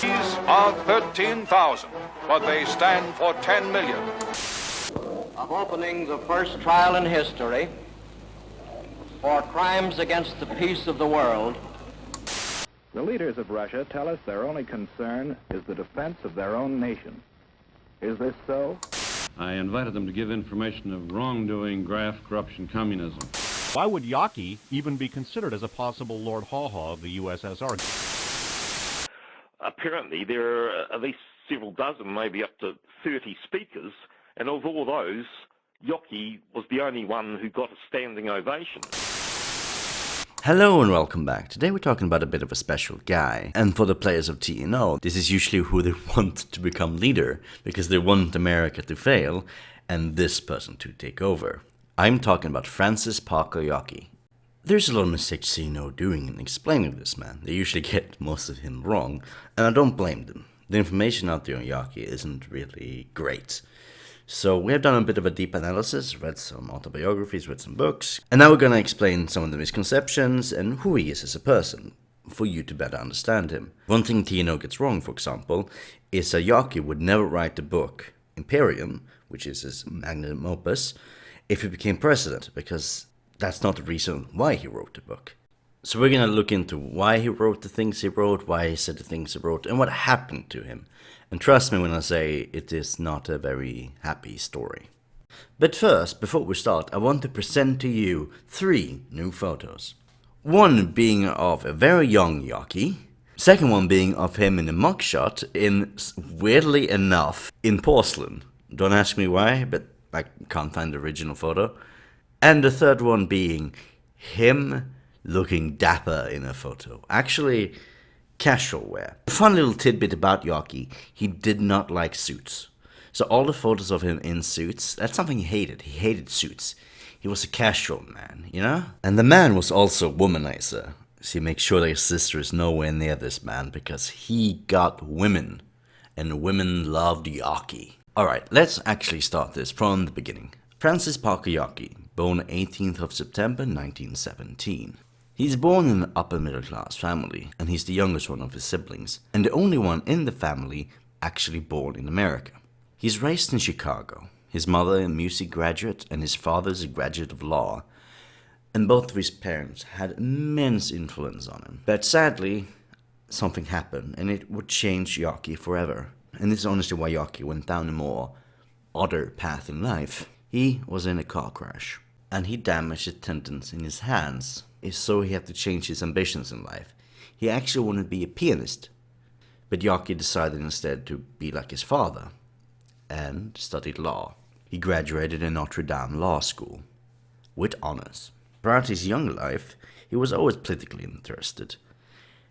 These are 13,000, but they stand for 10 million. Of opening the first trial in history for crimes against the peace of the world. The leaders of Russia tell us their only concern is the defense of their own nation. Is this so? I invited them to give information of wrongdoing, graft, corruption, communism. Why would Yockey even be considered as a possible Lord Haw-Haw of the USSR? Apparently there are at least several dozen, maybe up to 30 speakers, and of all those, Yockey was the only one who got a standing ovation. Hello and welcome back. Today we're talking about a bit of a special guy. And for the players of TNO, this is usually who they want to become leader, because they want America to fail and this person to take over. I'm talking about Francis Parker Yockey. There's a lot of mistakes TNO doing in explaining this man. They usually get most of him wrong, and I don't blame them. The information out there on Yockey isn't really great. So we have done a bit of a deep analysis, read some autobiographies, read some books, and now we're going to explain some of the misconceptions and who he is as a person, for you to better understand him. One thing TNO gets wrong, for example, is that Yockey would never write the book Imperium, which is his magnum opus, if he became president, because that's not the reason why he wrote the book. So we're going to look into why he wrote the things he wrote, why he said the things he wrote, and what happened to him. And trust me when I say it is not a very happy story. But first, before we start, I want to present to you 3 new photos. One being of a very young Yockey. Second one being of him in a mugshot in, weirdly enough, in porcelain. Don't ask me why, but I can't find the original photo. And the third one being him looking dapper in a photo. Actually, casual wear. A fun little tidbit about Yockey, he did not like suits. So all the photos of him in suits, that's something he hated. He hated suits. He was a casual man, you know? And the man was also a womanizer. So make sure that your sister is nowhere near this man, because he got women. And women loved Yockey. Alright, let's actually start this from the beginning. Francis Parker Yockey, born 18th of September 1917. He's born in an upper middle class family, and he's the youngest one of his siblings, and the only one in the family actually born in America. He's raised in Chicago. His mother a music graduate, and his father is a graduate of law, and both of his parents had immense influence on him. But sadly, something happened, and it would change Yockey forever. And this is honestly why Yockey went down a more other path in life. He was in a car crash, and he damaged the tendons in his hands. So he had to change his ambitions in life. He actually wanted to be a pianist, but Yockey decided instead to be like his father and studied law. He graduated in Notre Law School with honors. Throughout his young life, he was always politically interested,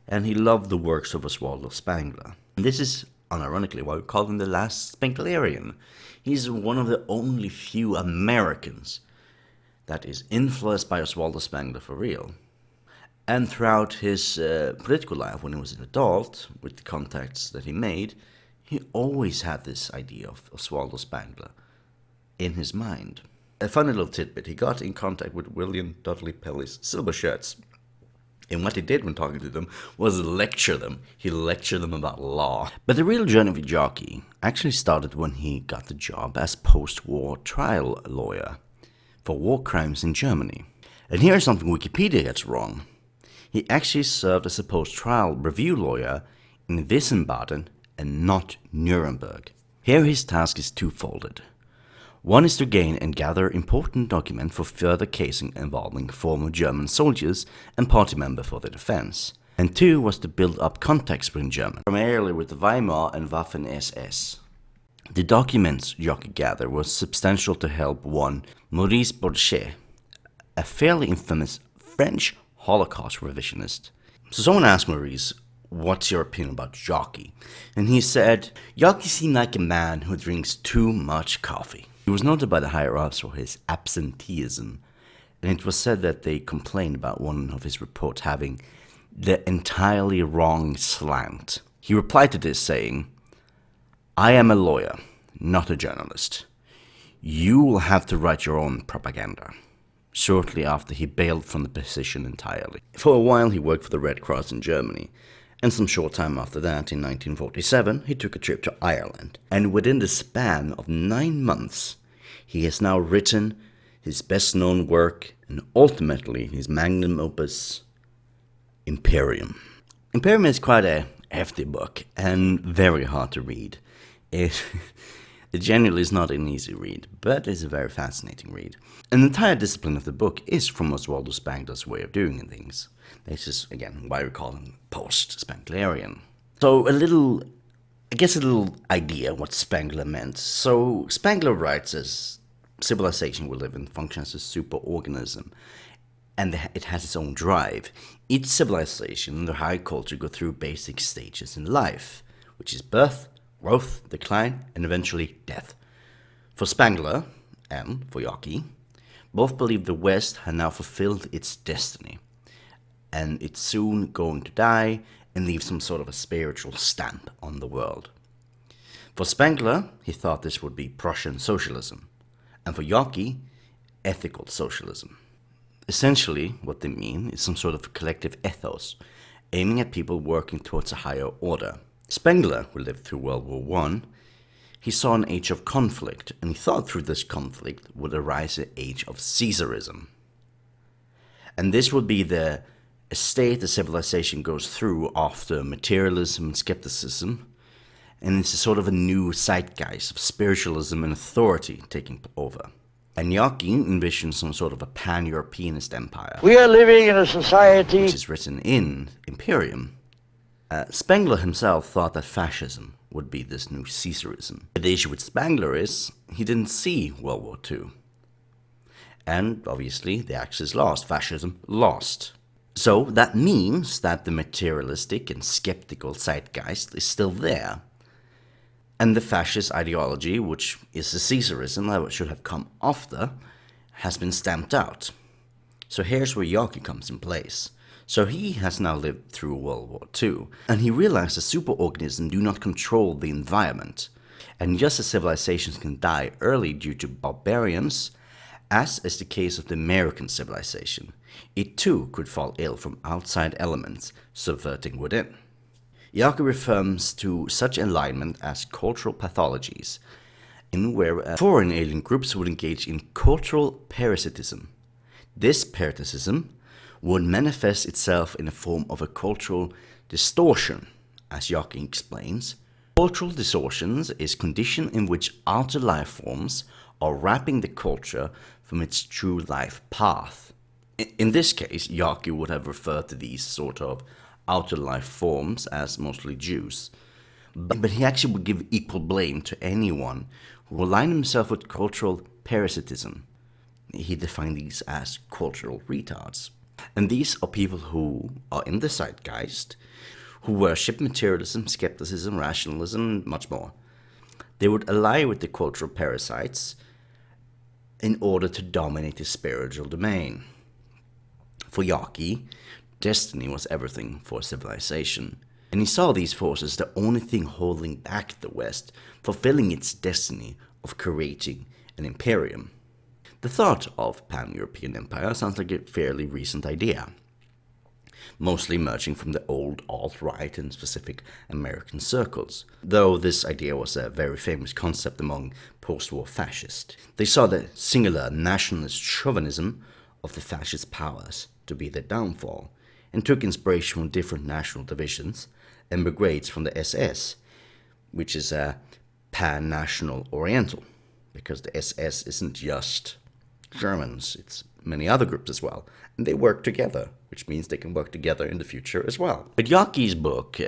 and he loved the works of Oswald Spengler. And this is unironically why we call him the last Spenglerian. He's one of the only few Americans that is influenced by Oswald Spengler for real. And throughout his political life, when he was an adult, with the contacts that he made, he always had this idea of Oswald Spengler in his mind. A funny little tidbit, he got in contact with William Dudley Pelley's silver shirts. And what he did when talking to them was lecture them. He lectured them about law. But the real journey with Yockey actually started when he got the job as post-war trial lawyer for war crimes in Germany. And here's something Wikipedia gets wrong. He actually served as a post-trial review lawyer in Wiesbaden and not Nuremberg. Here his task is twofold. One is to gain and gather important documents for further casing involving former German soldiers and party members for the defense. And 2 was to build up contacts within Germany, primarily with the Weimar and Waffen-SS. The documents Yockey gathered was substantial to help one Maurice Bourget, a fairly infamous French Holocaust revisionist. So someone asked Maurice, what's your opinion about Yockey? And he said, Yockey seemed like a man who drinks too much coffee. He was noted by the higher-ups for his absenteeism, and it was said that they complained about one of his reports having the entirely wrong slant. He replied to this saying, I am a lawyer, not a journalist. You will have to write your own propaganda. Shortly after, he bailed from the position entirely. For a while, he worked for the Red Cross in Germany, And some short time after that, in 1947, he took a trip to Ireland. And within the span of 9 months, he has now written his best-known work and ultimately his magnum opus, Imperium. Imperium is quite a hefty book and very hard to read. It generally is not an easy read, but it's a very fascinating read. An entire discipline of the book is from Oswaldo Spengler's way of doing things. This is, again, why we call him post-Spenglerian. So a little idea what Spengler meant. So Spengler writes as civilization we live in functions as a superorganism, and it has its own drive. Each civilization and their high culture go through basic stages in life, which is birth, growth, decline, and eventually death. For Spengler, and for Yockey, both believe the West had now fulfilled its destiny, and it's soon going to die and leave some sort of a spiritual stamp on the world. For Spengler, he thought this would be Prussian socialism, and for Yockey, ethical socialism. Essentially, what they mean is some sort of collective ethos, aiming at people working towards a higher order. Spengler, who lived through World War I, he saw an age of conflict, and he thought through this conflict would arise an age of Caesarism. And this would be a state the civilization goes through after materialism and skepticism, and it's a sort of a new zeitgeist of spiritualism and authority taking over. And Yockey envisions some sort of a pan-Europeanist empire. We are living in a society Which is written in Imperium. Spengler himself thought that fascism would be this new Caesarism. The issue with Spengler is he didn't see World War II. And obviously the Axis lost, fascism lost. So that means that the materialistic and skeptical zeitgeist is still there. And the fascist ideology, which is the Caesarism that should have come after, has been stamped out. So here's where Yockey comes in place. So he has now lived through World War II, and he realized that superorganisms do not control the environment. And just as civilizations can die early due to barbarians, as is the case of the American civilization, it too could fall ill from outside elements subverting within. Yockey refers to such alignment as cultural pathologies, in where foreign alien groups would engage in cultural parasitism. This parasitism would manifest itself in the form of a cultural distortion, as Yockey explains. Cultural distortions is condition in which outer life forms are wrapping the culture from its true life path. In this case, Yockey would have referred to these sort of outer life forms as mostly Jews. But he actually would give equal blame to anyone who aligned himself with cultural parasitism. He defined these as cultural retards. And these are people who are in the zeitgeist, who worship materialism, skepticism, rationalism, and much more. They would ally with the cultural parasites in order to dominate the spiritual domain. For Yockey, destiny was everything for civilization, and he saw these forces the only thing holding back the West, fulfilling its destiny of creating an imperium. The thought of pan-European empire sounds like a fairly recent idea, mostly emerging from the old alt-right and specific American circles, though this idea was a very famous concept among post-war fascists. They saw the singular nationalist chauvinism of the fascist powers to be their downfall, and took inspiration from different national divisions and brigades from the SS, which is a pan-national oriental, because the SS isn't just Germans, it's many other groups as well, and they work together, which means they can work together in the future as well. But Yockey's book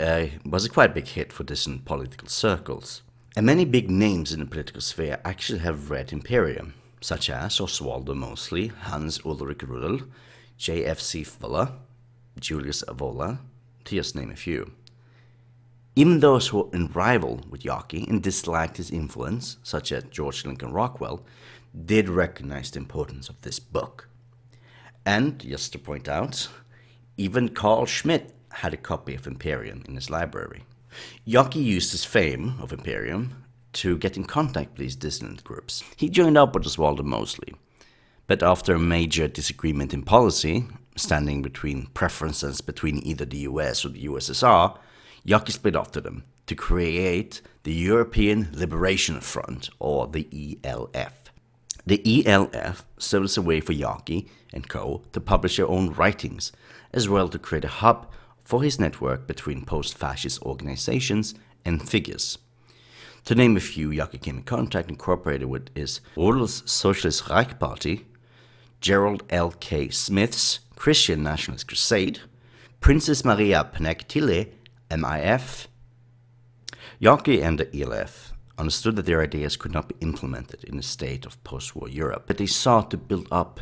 was a quite big hit for distant political circles, and many big names in the political sphere actually have read Imperium, such as Oswaldo Mosley, Hans Ulrich Rudel, J.F.C. Fuller, Julius Evola, to just name a few. Even those who were in rival with Yockey and disliked his influence, such as George Lincoln Rockwell, did recognize the importance of this book. And, just to point out, even Carl Schmitt had a copy of Imperium in his library. Yockey used his fame of Imperium to get in contact with these dissident groups. He joined up with Oswaldo Mosley, but after a major disagreement in policy, standing between preferences between either the US or the USSR, Yockey split off to them to create the European Liberation Front, or the ELF. The ELF served as a way for Yockey and co. to publish their own writings, as well to create a hub for his network between post-fascist organizations and figures. To name a few, Yockey came in contact and cooperated with his Rudol's Socialist Reich Party, Gerald L.K. Smith's Christian Nationalist Crusade, Princess Maria Panaktile, MIF. Yockey and the ELF understood that their ideas could not be implemented in a state of post-war Europe, but they sought to build up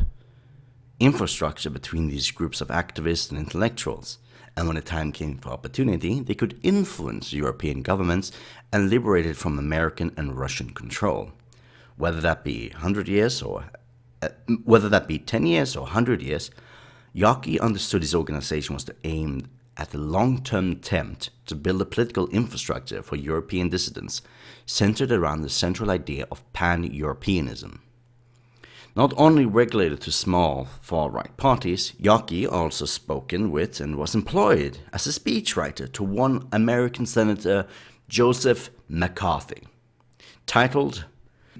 infrastructure between these groups of activists and intellectuals, and when the time came for opportunity, they could influence European governments and liberate it from American and Russian control. Whether that be 10 years or 100 years, Yockey understood his organization was aimed at the long-term attempt to build a political infrastructure for European dissidents centered around the central idea of pan-Europeanism. Not only regulated to small far-right parties, Yockey also spoken with and was employed as a speechwriter to one American Senator, Joseph McCarthy, titled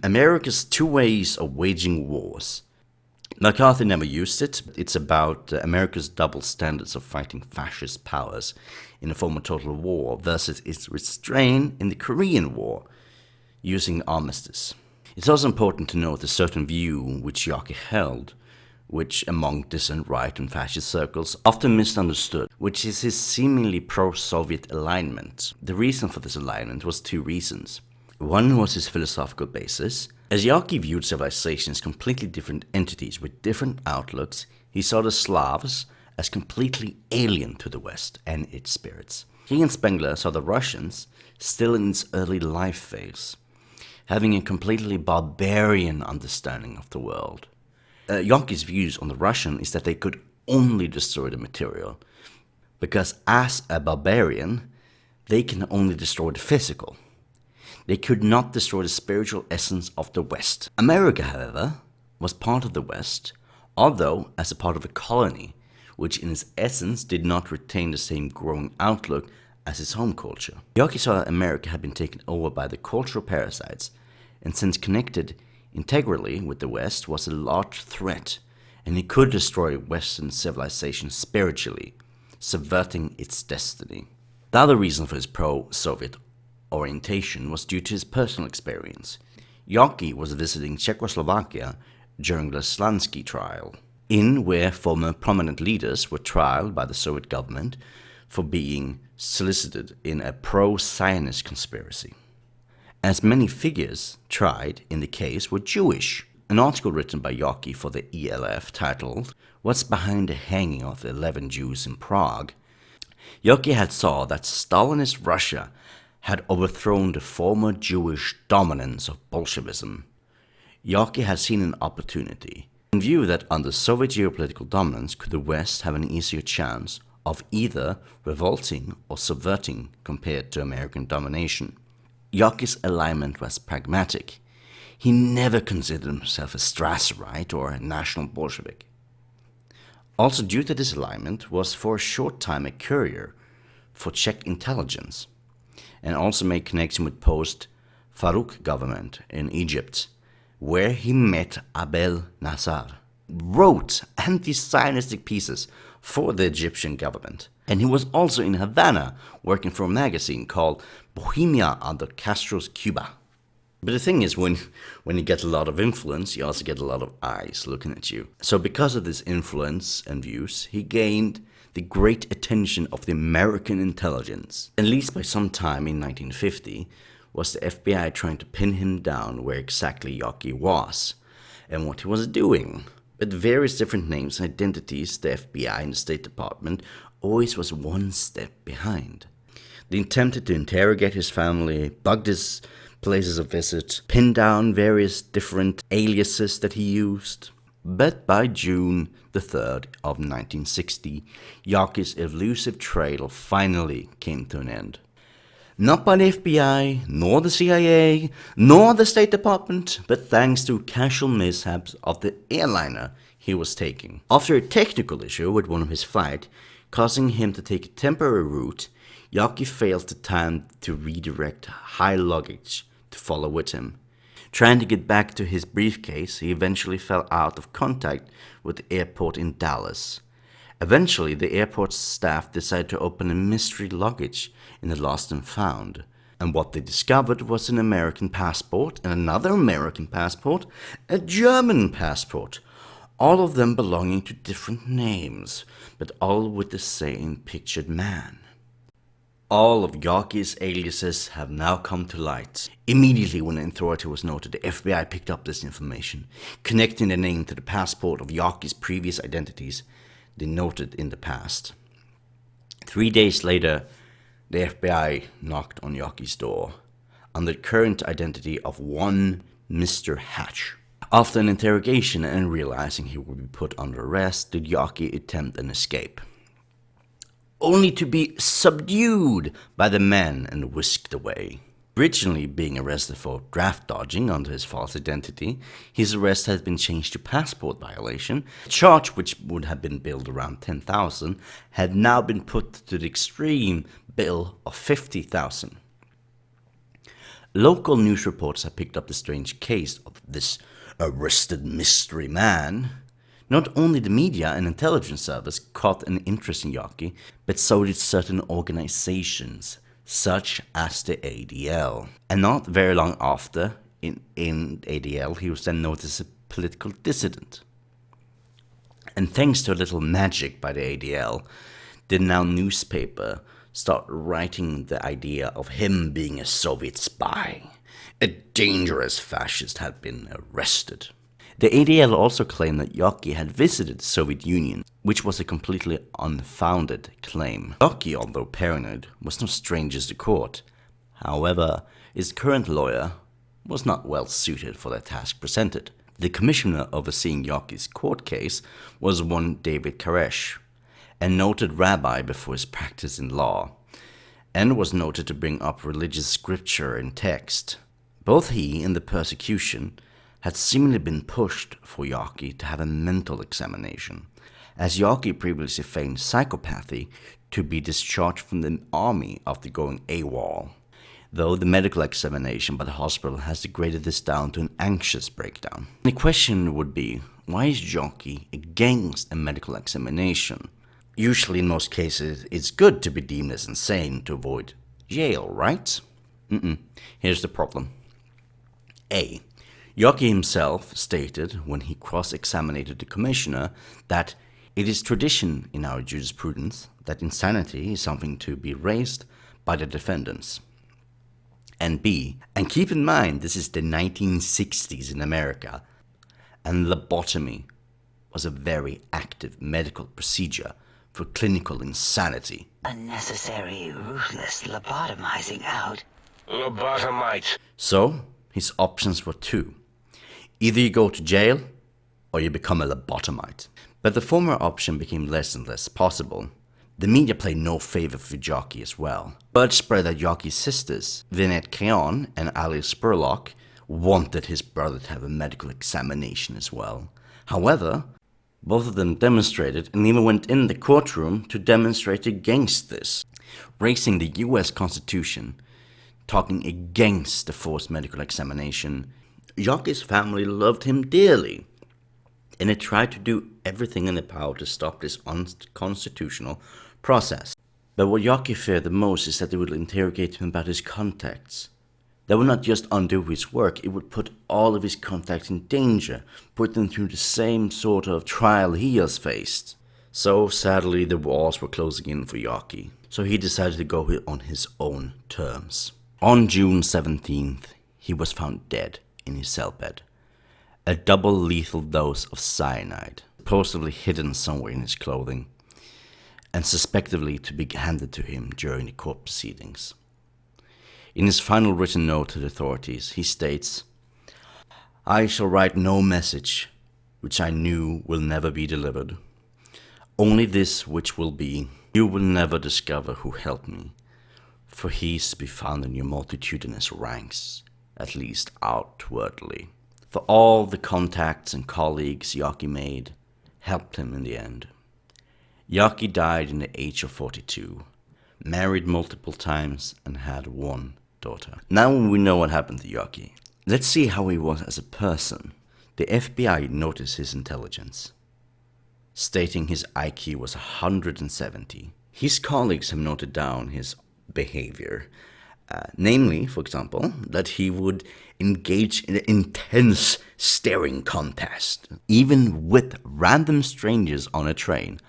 America's Two Ways of Waging Wars. McCarthy never used it. It's about America's double standards of fighting fascist powers in the form of total war versus its restraint in the Korean War using armistice. It's also important to note a certain view which Yockey held, which among dissident right and fascist circles often misunderstood, which is his seemingly pro-Soviet alignment. The reason for this alignment was two reasons. One was his philosophical basis. As Yockey viewed civilizations as completely different entities with different outlooks, he saw the Slavs as completely alien to the West and its spirits. He and Spengler saw the Russians still in its early life phase, having a completely barbarian understanding of the world. Yockey's views on the Russian is that they could only destroy the material, because as a barbarian, they can only destroy the physical. They could not destroy the spiritual essence of the West. America, however, was part of the West, although as a part of a colony, which in its essence did not retain the same growing outlook as its home culture. Yockey saw that America had been taken over by the cultural parasites, and since connected integrally with the West was a large threat, and he could destroy Western civilization spiritually, subverting its destiny. The other reason for his pro-Soviet orientation was due to his personal experience. Yockey was visiting Czechoslovakia during the Slansky trial, in where former prominent leaders were trialed by the Soviet government for being solicited in a pro-Zionist conspiracy. As many figures tried in the case were Jewish. An article written by Yockey for the ELF titled What's Behind the Hanging of the 11 Jews in Prague? Yockey had saw that Stalinist Russia had overthrown the former Jewish dominance of Bolshevism. Yockey had seen an opportunity, in view that under Soviet geopolitical dominance could the West have an easier chance of either revolting or subverting compared to American domination. Yockey's alignment was pragmatic. He never considered himself a Strasserite or a national Bolshevik. Also due to this alignment was for a short time a courier for Czech intelligence, and also made connection with post-Farouk government in Egypt, where he met Abel Nasser, wrote anti-Zionistic pieces for the Egyptian government. And he was also in Havana working for a magazine called Bohemia under Castro's Cuba. But the thing is, when you get a lot of influence, you also get a lot of eyes looking at you. So because of this influence and views, he gained the great attention of the American intelligence. At least by some time in 1950, was the FBI trying to pin him down where exactly Yockey was and what he was doing. With various different names and identities, the FBI and the State Department always was one step behind. They attempted to interrogate his family, bugged his places of visit, pinned down various different aliases that he used. But by June the 3rd of 1960, Yockey's elusive trail finally came to an end. Not by the FBI, nor the CIA, nor the State Department, but thanks to casual mishaps of the airliner he was taking. After a technical issue with one of his flights, causing him to take a temporary route, Yockey failed the time to redirect high luggage to follow with him. Trying to get back to his briefcase, he eventually fell out of contact with the airport in Dallas. Eventually, the airport staff decided to open a mystery luggage in the lost and found. And what they discovered was an American passport, and another American passport, a German passport. All of them belonging to different names, but all with the same pictured man. All of Yockey's aliases have now come to light. Immediately when the authority was noted, the FBI picked up this information, connecting the name to the passport of Yockey's previous identities denoted in the past. 3 days later, the FBI knocked on Yockey's door under the current identity of one Mr. Hatch. After an interrogation and realizing he would be put under arrest, did Yockey attempt an escape, only to be subdued by the men and whisked away. Originally being arrested for draft dodging under his false identity, his arrest had been changed to passport violation. A charge which would have been billed around $10,000 had now been put to the extreme bill of $50,000. Local news reports have picked up the strange case of this arrested mystery man. Not only the media and intelligence service caught an interest in Yockey, but so did certain organizations, such as the ADL. And not very long after, in ADL, he was then noticed as a political dissident. And thanks to a little magic by the ADL, the now newspaper started writing the idea of him being a Soviet spy. A dangerous fascist had been arrested. The ADL also claimed that Yockey had visited the Soviet Union, which was a completely unfounded claim. Yockey, although paranoid, was no stranger to court. However, his current lawyer was not well suited for the task presented. The commissioner overseeing Yockey's court case was one David Koresh, a noted rabbi before his practice in law, and was noted to bring up religious scripture and text. Both he and the persecution had seemingly been pushed for Yockey to have a mental examination, as Yockey previously feigned psychopathy to be discharged from the army after going AWOL, though the medical examination by the hospital has degraded this down to an anxious breakdown. The question would be, why is Yockey against a medical examination? Usually in most cases, it's good to be deemed as insane to avoid jail, right? Here's the problem. A. Yockey himself stated when he cross-examined the commissioner that it is tradition in our jurisprudence that insanity is something to be raised by the defendants. And B, and keep in mind this is the 1960s in America, and lobotomy was a very active medical procedure for clinical insanity. Unnecessary, ruthless lobotomizing out. Lobotomite. So, his options were two. Either you go to jail, or you become a lobotomite. But the former option became less and less possible. The media played no favor for Yockey as well. Word spread that Yockey's sisters, Vinette Keon and Alice Spurlock, wanted his brother to have a medical examination as well. However, both of them demonstrated and even went in the courtroom to demonstrate against this, raising the US Constitution, talking against the forced medical examination. Yockey's family loved him dearly, and they tried to do everything in their power to stop this unconstitutional process. But what Yockey feared the most is that they would interrogate him about his contacts. That would not just undo his work, it would put all of his contacts in danger, put them through the same sort of trial he has faced. So sadly the walls were closing in for Yockey, so he decided to go on his own terms. On June 17th, he was found dead in his cell bed. A double lethal dose of cyanide, supposedly hidden somewhere in his clothing, and suspectively to be handed to him during the court proceedings. In his final written note to the authorities, he states, "I shall write no message which I knew will never be delivered. Only this which will be, you will never discover who helped me, for he is to be found in your multitudinous ranks, at least outwardly." For all the contacts and colleagues Yockey made helped him in the end. Yockey died in the age of 42, married multiple times, and had one daughter. Now we know what happened to Yockey. Let's see how he was as a person. The FBI noticed his intelligence, stating his IQ was 170. His colleagues have noted down his behavior, namely, for example, that he would engage in an intense staring contest, even with random strangers on a train,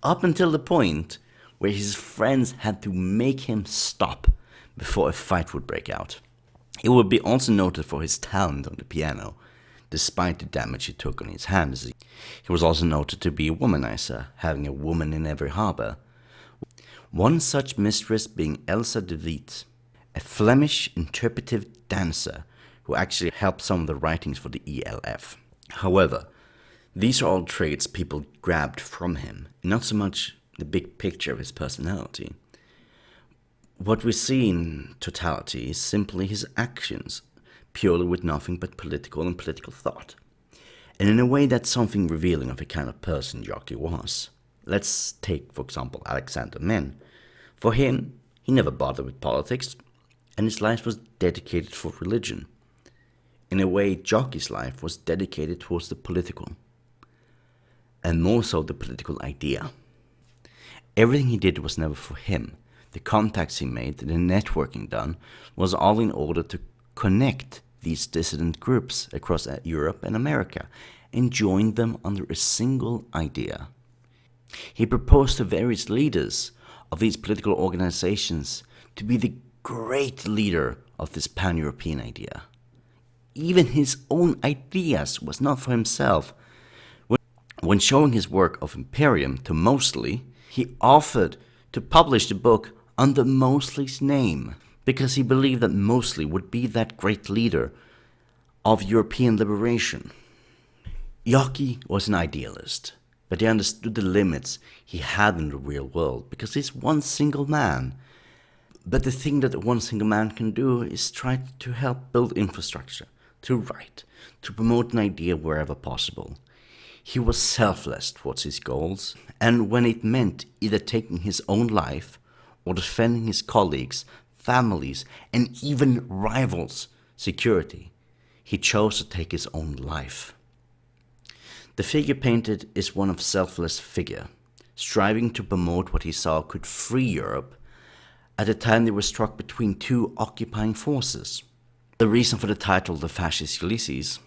up until the point where his friends had to make him stop before a fight would break out. He would be also noted for his talent on the piano, despite the damage he took on his hands. He was also noted to be a womanizer, having a woman in every harbor. One such mistress being Elsa de Wiet, a Flemish interpretive dancer who actually helped some of the writings for the ELF. However, these are all traits people grabbed from him, not so much the big picture of his personality. What we see in totality is simply his actions, purely with nothing but political and political thought. And in a way that's something revealing of the kind of person Yockey was. Let's take, for example, Alexander Men. For him, he never bothered with politics, and his life was dedicated for religion. In a way, Yockey's life was dedicated towards the political, and more so the political idea. Everything he did was never for him. The contacts he made, the networking done, was all in order to connect these dissident groups across Europe and America and join them under a single idea. He proposed to various leaders of these political organizations to be the great leader of this pan-European idea. Even his own ideas was not for himself. When showing his work of Imperium to Mosley, he offered to publish the book under Mosley's name, because he believed that Mosley would be that great leader of European liberation. Yockey was an idealist, but he understood the limits he had in the real world, because he's one single man. But the thing that one single man can do is try to help build infrastructure, to write, to promote an idea wherever possible. He was selfless towards his goals, and when it meant either taking his own life or defending his colleagues, families, and even rivals' security, he chose to take his own life. The figure painted is one of selfless figure, striving to promote what he saw could free Europe at a time they were struck between two occupying forces. The reason for the title The Fascist Ulysses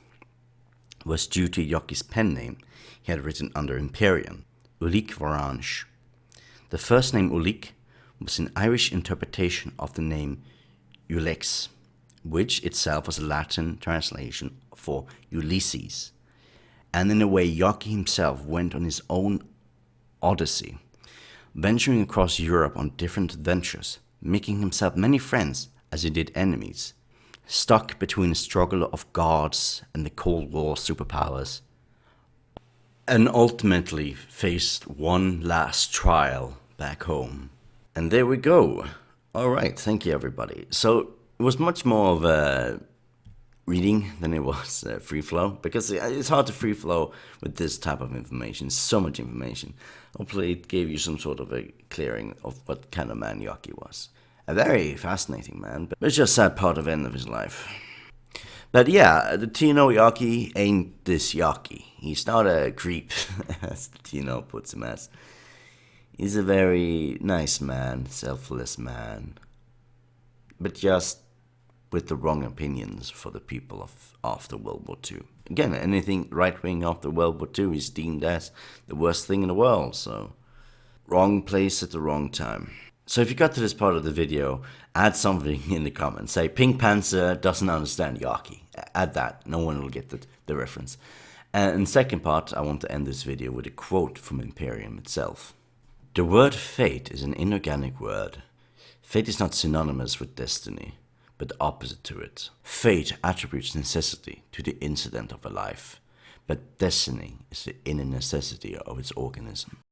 was due to Yockey's pen name he had written under Imperium, Ulysses Vorange. The first name Ulysses was an Irish interpretation of the name Ulex, which itself was a Latin translation for Ulysses. And in a way, Yockey himself went on his own Odyssey, venturing across Europe on different adventures, making himself many friends as he did enemies, stuck between a struggle of gods and the Cold War superpowers, and ultimately faced one last trial back home. And there we go. All right, thank you, everybody. So it was much more of a reading than it was free flow, because it's hard to free flow with this type of information. So much information. Hopefully it gave you some sort of a clearing of what kind of man Yockey was. A very fascinating man, but it's just a sad part of the end of his life. But yeah, the TNO Yockey ain't this Yockey. He's not a creep, as the TNO puts him as. He's a very nice man, selfless man, but just with the wrong opinions for the people of after World War II. Again, anything right-wing after World War II is deemed as the worst thing in the world, so wrong place at the wrong time. So if you got to this part of the video, add something in the comments. Say, Pink Panzer doesn't understand Yockey. Add that. No one will get the reference. And in the second part, I want to end this video with a quote from Imperium itself. The word fate is an inorganic word. Fate is not synonymous with destiny, but opposite to it. Fate attributes necessity to the incident of a life, but destiny is the inner necessity of its organism.